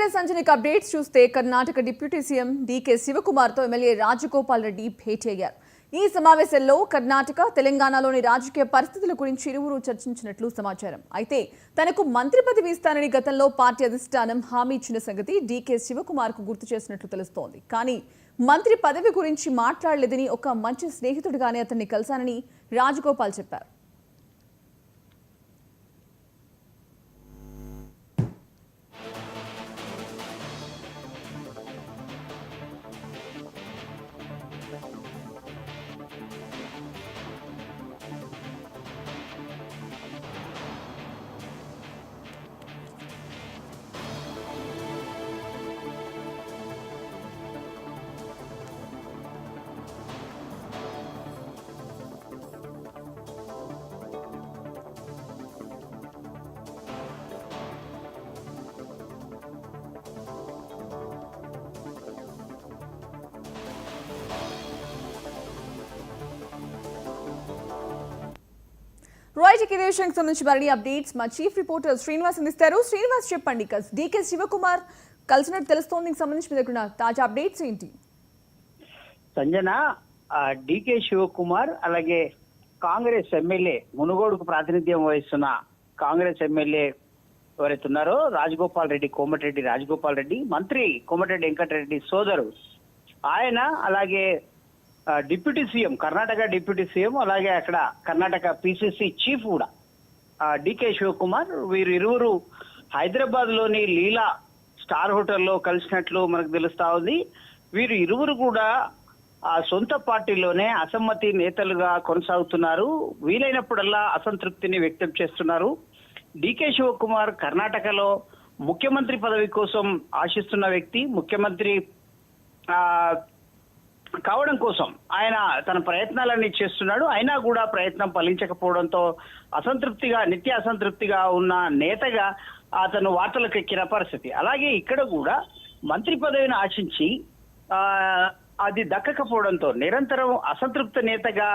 ఇకపోతే సంచలనిక అప్డేట్స్ చూస్తే కర్ణాటక డిప్యూటీ సీఎం డీకే శివకుమార్తో ఎమ్మెల్యే రాజగోపాల్ రెడ్డి భేటీ అయ్యారు. ఈ సమావేశంలో కర్ణాటక, తెలంగాణలోని రాజకీయ పరిస్థితుల గురించి ఇరువురు చర్చించినట్లు సమాచారం. అయితే తనకు మంత్రి పదవి ఇస్తానని గతంలో పార్టీ అధిష్టానం హామీ ఇచ్చిన సంగతి డీకే శివకుమార్కు గుర్తు చేసినట్లు తెలుస్తోంది. కానీ మంత్రి పదవి గురించి మాట్లాడలేదని, ఒక మంచి స్నేహితుడిగానే అతన్ని కలిశానని రాజగోపాల్ చెప్పారు. రైట్, ఇదే విషయానికి సంబంధించి మరిన్ని అప్డేట్స్ మా చీఫ్ రిపోర్టర్ శ్రీనివాస్ అందిస్తారు. శ్రీనివాస్, చెప్పండి. డీకే శివకుమార్ కలిసినట్టు తెలుస్తోంది, దీనికి సంబంధించి మీ దగ్గర తాజా అప్డేట్స్ ఏంటి? సంజన, డీకే శివకుమార్ అలాగే కాంగ్రెస్ ఎమ్మెల్యే, మునుగోడుకు ప్రాతినిధ్యం వహిస్తున్న కాంగ్రెస్ ఎమ్మెల్యే ఎవరైతే ఉన్నారో రాజగోపాల్ రెడ్డి, కోమటిరెడ్డి రాజగోపాల్ రెడ్డి, మంత్రి కోమటిరెడ్డి వెంకటరెడ్డి సోదరు ఆయన, అలాగే deputy CM, Karnataka deputy CM, అలాగే అక్కడ కర్ణాటక పిసిసి చీఫ్ కూడా డీకే శివకుమార్, వీరు ఇరువురు హైదరాబాద్ లోని లీలా స్టార్ హోటల్లో కలిసినట్లు మనకు తెలుస్తా ఉంది. వీరు ఇరువురు కూడా సొంత పార్టీలోనే అసమ్మతి నేతలుగా కొనసాగుతున్నారు. వీలైనప్పుడల్లా అసంతృప్తిని వ్యక్తం చేస్తున్నారు. డీకే శివకుమార్ కర్ణాటకలో ముఖ్యమంత్రి పదవి కోసం ఆశిస్తున్న వ్యక్తి. ముఖ్యమంత్రి కావడం కోసం ఆయన తన ప్రయత్నాలన్నీ చేస్తున్నాడు. అయినా కూడా ప్రయత్నం ఫలించకపోవడంతో నిత్య అసంతృప్తిగా ఉన్న నేతగా అతను వార్తలకు ఎక్కిన పరిస్థితి. అలాగే ఇక్కడ కూడా మంత్రి పదవిని ఆశించి అది దక్కకపోవడంతో నిరంతరం అసంతృప్త నేతగా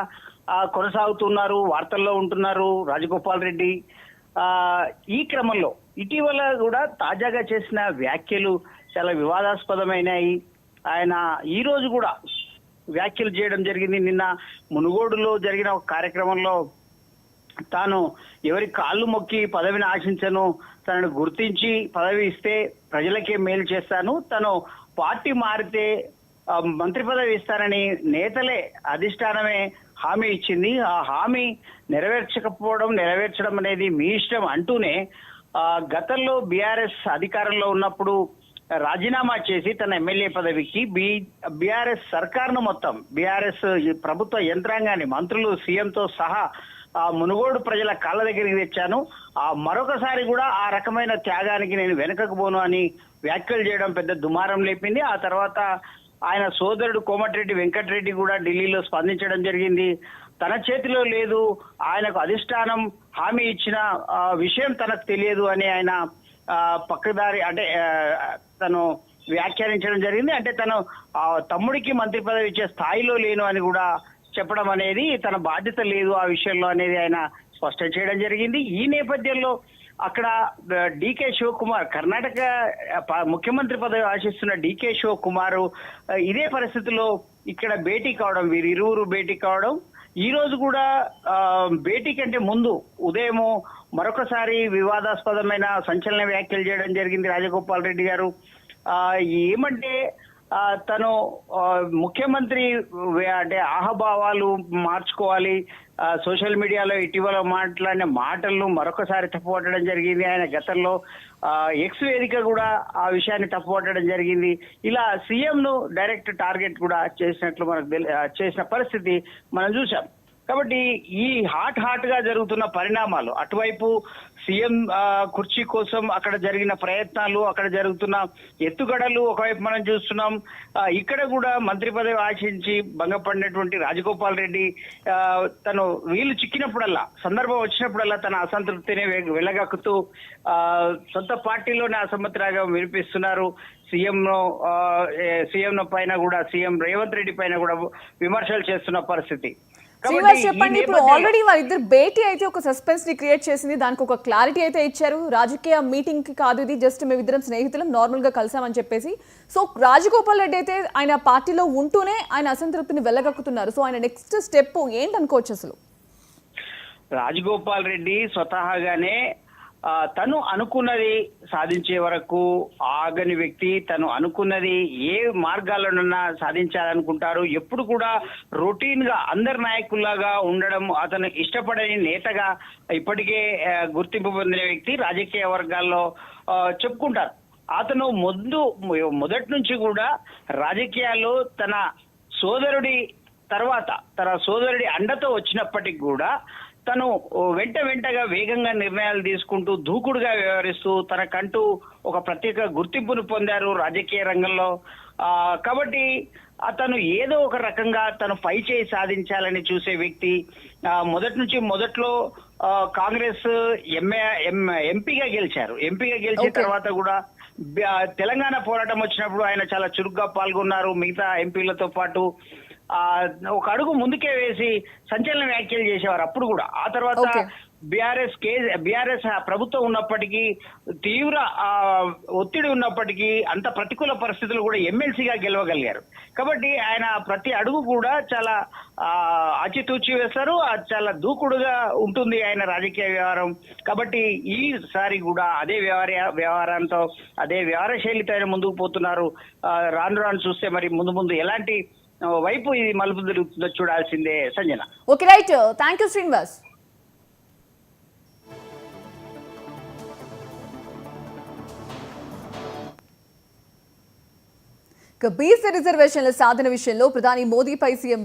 కొనసాగుతున్నారు, వార్తల్లో ఉంటున్నారు రాజగోపాల్ రెడ్డి. ఈ క్రమంలో ఇటీవల కూడా తాజాగా చేసిన వ్యాఖ్యలు చాలా వివాదాస్పదమైనాయి. ఆయన ఈ రోజు కూడా వ్యాఖ్యలు చేయడం జరిగింది. నిన్న మునుగోడులో జరిగిన ఒక కార్యక్రమంలో తాను ఎవరి కాళ్ళు మొక్కి పదవిని ఆశించను, తనను గుర్తించి పదవి ఇస్తే ప్రజలకే మేలు చేస్తాను, తను పార్టీ మారితే మంత్రి పదవి ఇస్తానని నేతలే, అధిష్టానమే హామీ ఇచ్చింది. ఆ హామీ నెరవేర్చడం అనేది మీ ఇష్టం అంటూనే గతంలో బీఆర్ఎస్ అధికారంలో ఉన్నప్పుడు రాజీనామా చేసి తన ఎమ్మెల్యే పదవికి బీఆర్ఎస్ సర్కార్ను మొత్తం బీఆర్ఎస్ ప్రభుత్వ యంత్రాంగాన్ని, మంత్రులు, సీఎంతో సహా మునుగోడు ప్రజల కాళ్ళ దగ్గరికి తెచ్చాను, మరొకసారి కూడా ఆ రకమైన త్యాగానికి నేను వెనకకు పోను అని వ్యాఖ్యలు చేయడం పెద్ద దుమారం లేపింది. ఆ తర్వాత ఆయన సోదరుడు కోమటిరెడ్డి వెంకటరెడ్డి కూడా ఢిల్లీలో స్పందించడం జరిగింది. తన చేతిలో లేదు, ఆయనకు అధిష్టానం హామీ ఇచ్చిన విషయం తనకు తెలియదు అని ఆయన పక్కదారి తను వ్యాఖ్యానించడం జరిగింది. అంటే తను తమ్ముడికి మంత్రి పదవి ఇచ్చే స్థాయిలో లేను అని కూడా చెప్పడం అనేది, తన బాధ్యత లేదు ఆ విషయంలో అనేది ఆయన స్పష్టం చేయడం జరిగింది. ఈ నేపథ్యంలో అక్కడ డీకే శివకుమార్, కర్ణాటక ముఖ్యమంత్రి పదవి ఆశిస్తున్న డీకే శివకుమార్ ఇదే పరిస్థితిలో ఇక్కడ భేటీ కావడం, వీరిరువురు భేటీ కావడం. ఈ రోజు కూడా భేటీ కంటే ముందు ఉదయం మరొకసారి వివాదాస్పదమైన సంచలన వ్యాఖ్యలు చేయడం జరిగింది రాజగోపాల్ రెడ్డి గారు. ఏమంటే తను ముఖ్యమంత్రి ఆహభావాలు మార్చుకోవాలి, సోషల్ మీడియాలో ఇటీవల మాట్లాడిన మాటలను మరొకసారి తప్పుపట్టడం జరిగింది. ఆయన గతంలో ఎక్స్ వేదిక కూడా ఆ విషయాన్ని తప్పుపట్టడం జరిగింది. ఇలా సీఎం ను డైరెక్ట్ టార్గెట్ కూడా చేసినట్లు మనకు చేసిన పరిస్థితి మనం చూసాం. కాబట్టి ఈ హాట్ గా జరుగుతున్న పరిణామాలు, అటువైపు సీఎం కుర్చీ కోసం అక్కడ జరిగిన ప్రయత్నాలు, అక్కడ జరుగుతున్న ఎత్తుగడలు ఒకవైపు మనం చూస్తున్నాం. ఇక్కడ కూడా మంత్రి పదవి ఆశించి భంగపడినటువంటి రాజగోపాల్ రెడ్డి తను వీలు చిక్కినప్పుడల్లా, సందర్భం వచ్చినప్పుడల్లా తన అసంతృప్తిని వెళ్ళగక్కుతూ సొంత పార్టీలోనే అసమ్మతి రాగం వినిపిస్తున్నారు. సీఎం పైన కూడా, సీఎం రేవంత్ రెడ్డి పైన కూడా విమర్శలు చేస్తున్న పరిస్థితి. శ్రీనివాస్ చెప్పండి, ఇప్పుడు ఆల్రెడీ వాళ్ళిద్దరు భేటీ అయితే ఒక సస్పెన్స్ ని క్రియేట్ చేసింది, దానికి ఒక క్లారిటీ అయితే ఇచ్చారు. రాజకీయ మీటింగ్ కి కాదు ఇది, జస్ట్ మేమిద్దరం స్నేహితులం నార్మల్ గా కలిసామని చెప్పేసి. సో రాజగోపాల్ రెడ్డి అయితే ఆయన పార్టీలో ఉంటూనే ఆయన అసంతృప్తిని వెళ్ళగక్కుతున్నారు. సో ఆయన నెక్స్ట్ స్టెప్ ఏంటనుకోవచ్చు అసలు? రాజగోపాల్ రెడ్డి స్వతహాగానే తను అనుకున్నది సాధించే వరకు ఆగని వ్యక్తి. తను అనుకున్నది ఏ మార్గాల్లోనన్నా సాధించాలనుకుంటారు. ఎప్పుడు కూడా రొటీన్ గా అందరి నాయకుల్లాగా ఉండడం అతను ఇష్టపడని నేతగా ఇప్పటికే గుర్తింపు పొందిన వ్యక్తి రాజకీయ వర్గాల్లో చెప్పుకుంటారు. అతను మొదటి నుంచి కూడా రాజకీయాల్లో తన సోదరుడి తర్వాత తన సోదరుడి అండతో వచ్చినప్పటికి కూడా తను వెంటగా వేగంగా నిర్ణయాలు తీసుకుంటూ దూకుడుగా వ్యవహరిస్తూ తనకంటూ ఒక ప్రత్యేక గుర్తింపును పొందారు రాజకీయ రంగంలో. కాబట్టి అతను ఏదో ఒక రకంగా తను పై చేయి సాధించాలని చూసే వ్యక్తి. మొదట్లో కాంగ్రెస్ ఎంపీగా గెలిచారు. ఎంపీగా గెలిచిన తర్వాత కూడా తెలంగాణ పోరాటం వచ్చినప్పుడు ఆయన చాలా చురుగ్గా పాల్గొన్నారు. మిగతా ఎంపీలతో పాటు ఒక అడుగు ముందుకే వేసి సంచలన వ్యాఖ్యలు చేసేవారు అప్పుడు కూడా. ఆ తర్వాత బీఆర్ఎస్ ప్రభుత్వం ఉన్నప్పటికీ, తీవ్ర ఒత్తిడి ఉన్నప్పటికీ, అంత ప్రతికూల పరిస్థితులు కూడా ఎమ్మెల్సీగా గెలవగలిగారు. కాబట్టి ఆయన ప్రతి అడుగు కూడా చాలా ఆచితూచి వేస్తారు. చాలా దూకుడుగా ఉంటుంది ఆయన రాజకీయ వ్యవహారం. కాబట్టి ఈసారి కూడా అదే వ్యవహారంతో అదే వ్యవహార శైలితో ఆయన ముందుకు పోతున్నారు. రాను చూస్తే మరి ముందు ఎలాంటి వైపు ఇది మలుపు తిరుగుతుందో చూడాల్సిందే Sanjana. Okay, right. Thank you Srinivas. BC రిజర్వేషన్ల సాధన విషయంలో ప్రధాని మోదీపై సీఎం